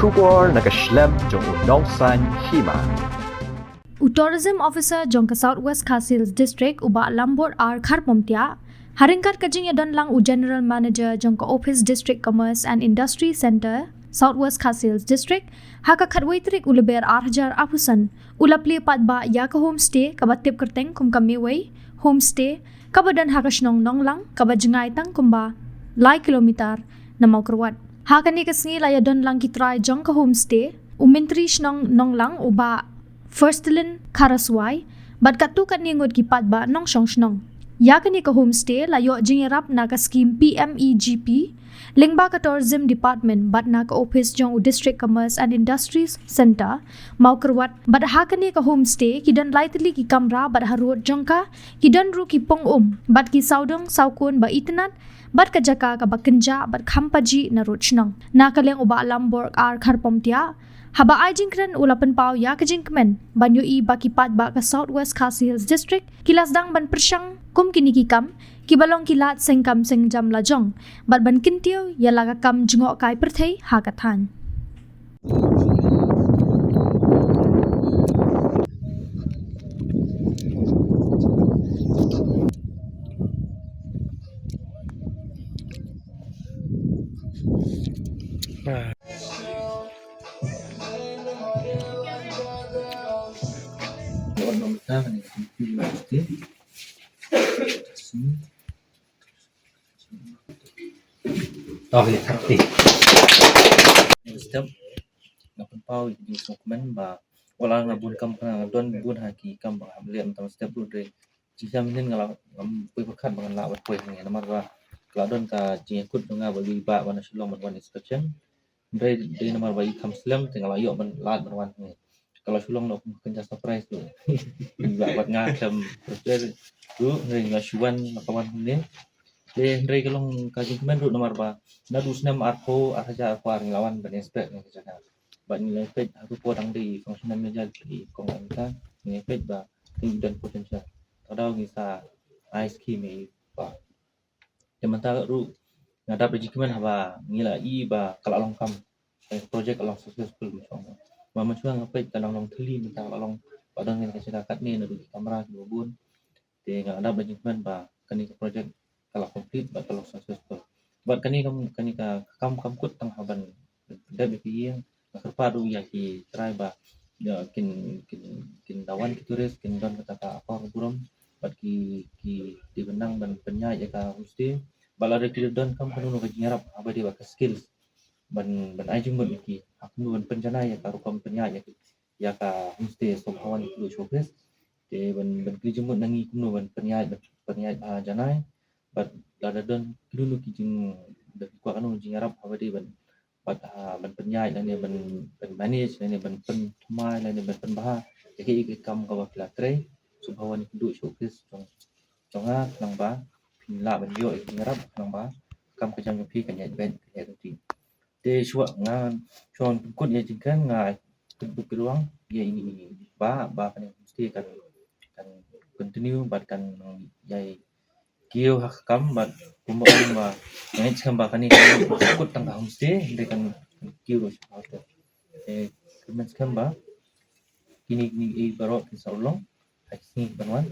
Shubor nakaslem jong unongsan hima. Tourism Officer jongka Southwest Castles District uba Lambor R Kharpomtia haringkat kajing yadon lang General Manager jongka Office District Commerce and Industry Center Southwest Castles District haka khatwaitrik uleber arjar apusan ulapli patba ya ka homestay kabatip kerteng kum kameway homestay kabadan hakasnong nonglang kabajengay tang kumba lai kilometer na maukrwat haka ni kasngi layadon lang kitray jongka homestay umintri shnong nonglang uba Firstlin Karaswai, bad katukat ni ngod kipat ba nong shnong. Yakan ni ka homestay layo jingirap na ka scheme PMEGP, lingba ka tourism department bad na ka office jong District Commerce and Industries Center, mau kerwat bad hakan ni ka homestay kidan lightly ki kamra bad harut jong ka, kidan ru ki pong bad ki saudong saukun ba itnat, bad ka jaka ka bakenja bad khampaji na rut shnong. Na kaleng uba Lamborg R Kharpomtia, haba ay jingkren ulapan pao ya ka jingkmen banyo i bakipat ba ka Southwest Castles District kilasdang ban persyang kum kinikikam kibalong kilat sengkam sengjam lajong bat ban kintiyo ya laga kam jengok kai perthei hakathan Oh ya, ngerti. Setiap pau di dokumen ba wala nga bun kam kana don bun haki kam ba liam tam setiap bun re jam nin ngala ngam pui pakat bangan la wat pui ngi namar ba kala don ka jing kut nga ba bi ba wana silong ban inspection re de namar ba ikam slam tinggal ayo ban lat ban wan ngi kalau silong no kerja surprise tu ba wat nga kam terus tu ngi ngasuan makawan ni de ndre kalong kajing men ru nomor ba na dus nam arko arja arko ar nglawan ban inspect ngi jana ba ni inspect aku podang di functional manager di kong angka ni inspect ba dan potential ada ngi sa ice kimi ba temanta ru ngadap rejimen ba ngila i ba kala long kam project along successful macam ba macam ngapai kalang long thli minta along padang ni masyarakat ni na di kamera di bun de ngadap rejimen ba kani project kalau complete ba kalau successful buat kani ka kam kut tang haban da be yang kerpadu ya ki try ba ya kin dawan ki turis kin don kata ka apa buram buat ki di benang ban penyai ya ka mesti bala de ki don kam kanu ka jingarap aba di ba ka skills ban ajung ban ki aku ban penjana ya ka rukam penyai ya ka mesti sompawan lu showcase de ban ki jumut nangi kuno ban penyai janai but lada don dulu kijing dari kuat kanu jing Arab abadi ban ban penyai dan ban manage dan ban pentumai dan ban penbah jadi kam ka platre subhawan du showcase conga nang ba pinla ban yo jing Arab nang ba kam ka jang pi kan ya ben ya tu te shwa ngan chon kun ya jing kan ngai tu peluang ya ini ba kan mesti kan continue bat kan yai kio hak kam bat kumbakan ba ngait kam ba kani kut tang homestay de kan kio ro hotel kemen kam ba kini e barok ki saulong aksi banwan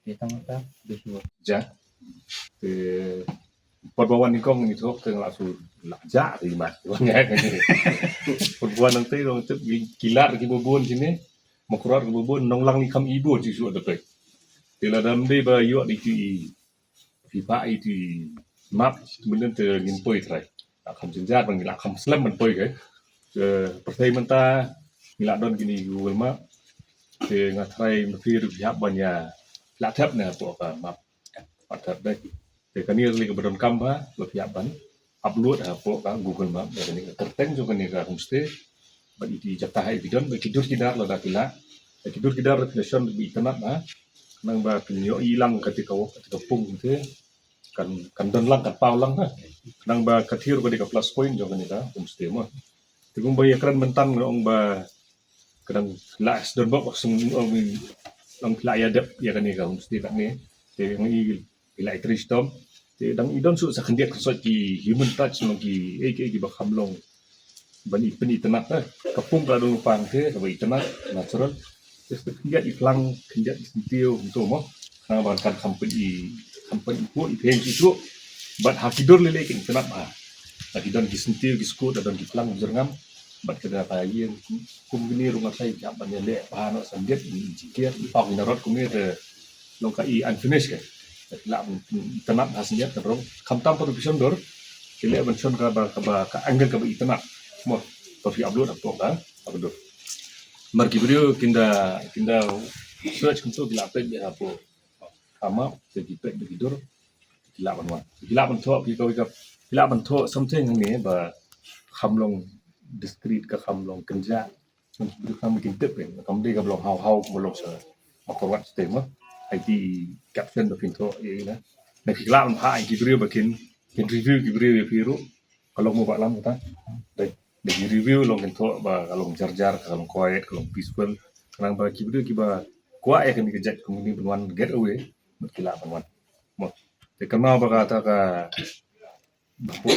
de tang ta besuwa ja te perbawan ni kong ni tok ke langsung la ja di mas ngai kan ni perbawan nang te rong te kilat ki bobon sini makurat ki bobon nonglang ni kam ibu ji su de pe te la dam de ba yo di ki Viva itu map kemudian terlimpoi terai. Akan jenjat bang akan slam menpoi ke. Pertai menta ngilak don gini Google Map. Te ngatrai mesti rupiah banyak laptop na po ka map. Laptop dai. Te kani li ke badon kamba rupiah ban upload po ka Google Map dan ni terteng juga ni ka homestay. Bagi di jatah hai bidon bagi tidur kidar lo dakila. Tidur kidar relation di internet na. Nang ba pinyo ilang ketika pung tu kan don lang kan pau lang ha nang ba kathir ko di ka plus point jo kan ita homestay mo tigong ba yakran mentan ong ba kadang last don ba sung ong playa dep ya kan ni ka homestay kan ni te ngi ila tristom te dang idon su sa khandiak so ki human touch mo ki ba khamlong bani penitenak kapung kalau lupang ke sebagai itenak natural terus kerja di pelang kerja di sentiu untuk mo karena bahkan company pun ipeng itu bat hakidor lele king kenapa hakidor di sentiu di skut dan di pelang jerngam bat kena payen kumbini rumah saya jaban lele bahan sandet jikir pau minarot kumir longkai unfinished kan lah itenak hasilnya terus kamtam production dor kile mention ka angle ka itenak mo tapi upload kan upload marki video kinda search untuk dilapet ya apa kama sedipet tidur dilap thok pi ko dilap thok something ni ba khamlong discrete ka khamlong kenja itu kami kintip kan kami ka blong how blong sa makorwat sistema IT caption ba pinto ya na kilap ha video bakin review video biru kalau mau pak lam kita dari review long kento ba kalau jar kalau quiet kalau peaceful karang ba video kiba kuat ya kan dikejat kemudian penuan getaway berkila penuan mo tekana ba kata ka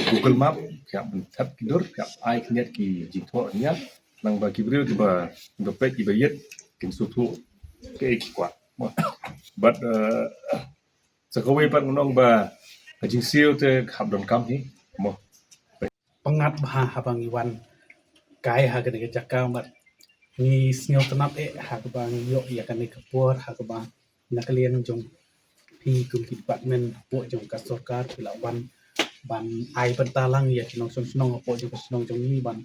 Google Map yang bentat tidur yang ai knyat ki jingtho nya nang ba video kiba ngepet kiba yet kin sutu ke kuat but sakawe pat nong ba jing siu te khap don kam hi mo pengat bah habang iwan kai ha gani jakka mat ni snyo tanap habang yo ya kan kapur habang nakalian jong pi kum department po jong ka sarkar pilawan ban ai pentalang ya kinong sonong po jong sonong jong ni ban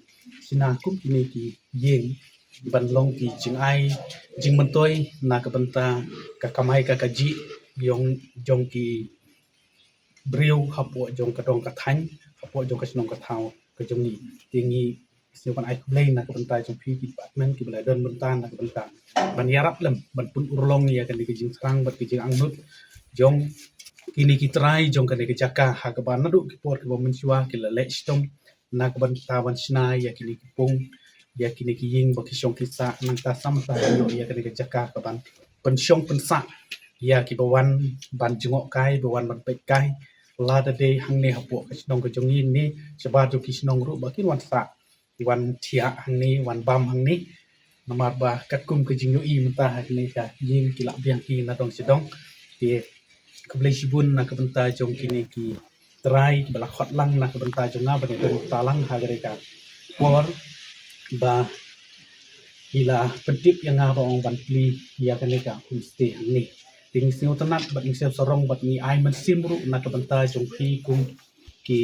sina kum kini ki yeng ban long ki jing ai jing mentoi na ka benta ka kamai ka kaji yong jong ki brio hapo jong kadong kathany hapo jong kasnong kathau ka jong ni tingi sipan ai play na ka bentai jong pi department ki bela don bentan na ka benta ban yarap lem ban pun urlong ya kan ki jing serang bat ki jing angnut jong kini ki try jong kan ki jaka ha ka ban nadu ki por ki bo mensiwa ki la lech tom na ka benta ban sna ya kini ki pung ya kini ki ying ba ki shong ki sa nang ta sam sa yo ya kan ki jaka ka ban pensiong pensa ya ki bawan ban jengok kai bawan ban pek kai lada de hang ne hapo kasnong ka jong yin ni seba jo kisnong ru ba kin wan sa wan thia hang ni wan bam hang ni namar ba kat kum ka jing yo i menta ha ni ka yin ki la biang ki na dong sidong ti keblai sibun na ka benta jong kini ki try bala khot lang na ka benta jong na ba ne dong talang ha gare ka por ba ila pedip yang nga ba ong ban pli ya kan ka homestay hang ni ting sing tanat bat ing sel sorong bat ni ai man simru na ka banta jong pi kum ki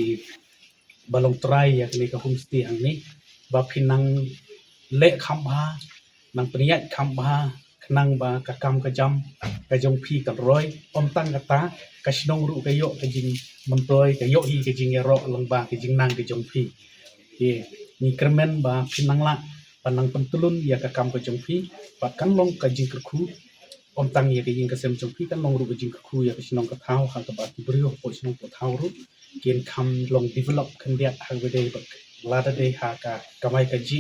balong try ya kini ka homestay ang ni ba pinang le kham ba nang priat kham ba khnang ba ka kam ka jam ka jong pi ka roi om tang ka ta ka snong ru ka yo ka jing montoi ka yo hi ka jing ro lang ba ka jing nang ka jong pi ye ni kermen ba pinang la panang pentulun ya ka kam ka jong pi ba kan long ka jing ku om tang ya ke jing ka sem jong pi kan long ru ka jing ku ya ka snong ka thau ha ka ba ki brio po snong ko thau ru kien kam long develop kan dia ha we dei ba lada dei ha ka kamai ka ji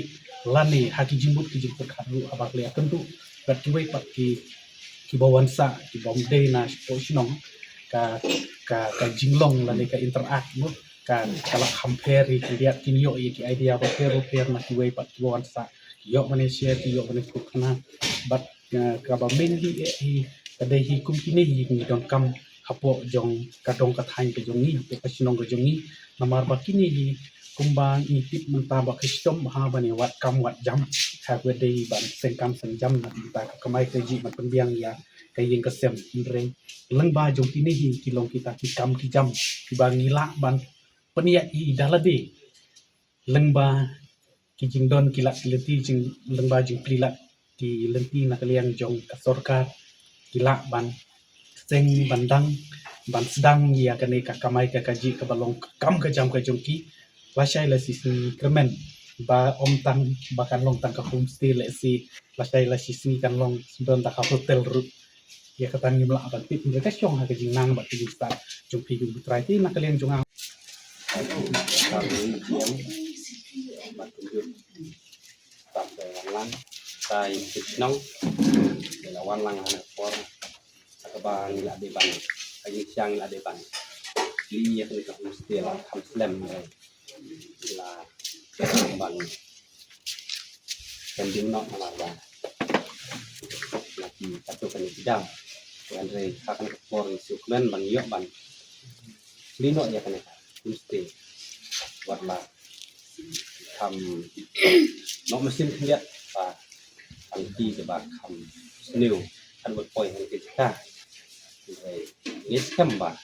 lani ha ki jimbut ki jing ka ru ha ba le kan tu bat ki we pat ki bawan sa ki bom dei na po snong ka jinglong la ka interact mo ka kala compare ki dia kin yo ki idea ba per na ki we pat ki bawan sa yo malaysia ki yo malaysia kana bat ka ba min hi ka dei hi kum kini hi ni don kam hapo jong kadong kathany ka jong ni hapo kasinong ka jong ni namar ba kini hi kumbang itip mentaba kistom ha bani wat kam wat jam ha we dei ban seng kam seng jam na ta kamai ka ji mat penbiang ya ka yeng ka sem reng leng ba jong kini hi kilong kita ki kam ki jam ki ba ngila ban peniat hi dalade leng ba ki jing don kilat kilati jing leng ba jing plilat ki lenti na kaliang jong ka sarkar kila ban seng bandang ban sedang ya kane ka kamai ka kaji ka balong kam ka jam ka jongki lasai la sisi kremen ba om tang bakan long tang ka homestay le si lasai la sisi kan long don ta ka hotel ru ya ka tan nimla ban pit mereka syong ha ka jing nang ba ti start jongpi ku try ti na kalian jong lang tay nong là wan lang ana por ba nila de ban ay siyang la de ban linya ka homestay la ham slam la ban pending nok malawa lagi satu kan tidak yang dari akan kepor sukmen ban yok ban lino ya kan mesti warna nok mesin lihat pak anti coba new kan buat poin yang kita ini skamba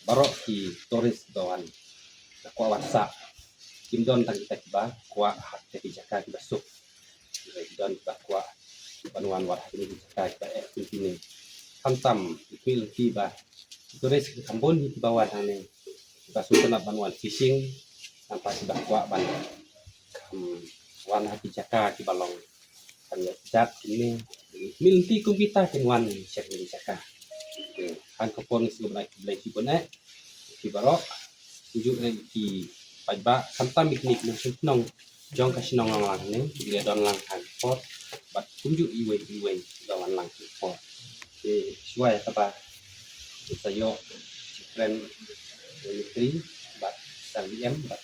barok di turis doan kuat WhatsApp kim don tang kita ba kuat hak te jaka kita suk don ba kuat banuan war ini jaka kita ini hantam ikil tiba turis kampun di bawah sana kita susun banuan fishing sampai sudah kuat ban wan hati jaka di balong kan ya jat ini milti kumpita kenwan cek di jaka kan kepon sebelum naik di pun di barok tujuh di pajba sampai miknik nong jong kasih nong lang ni dia don lang kan pot bat tunjuk iwe lawan lang pot di suai apa saya keren military bat saliem bat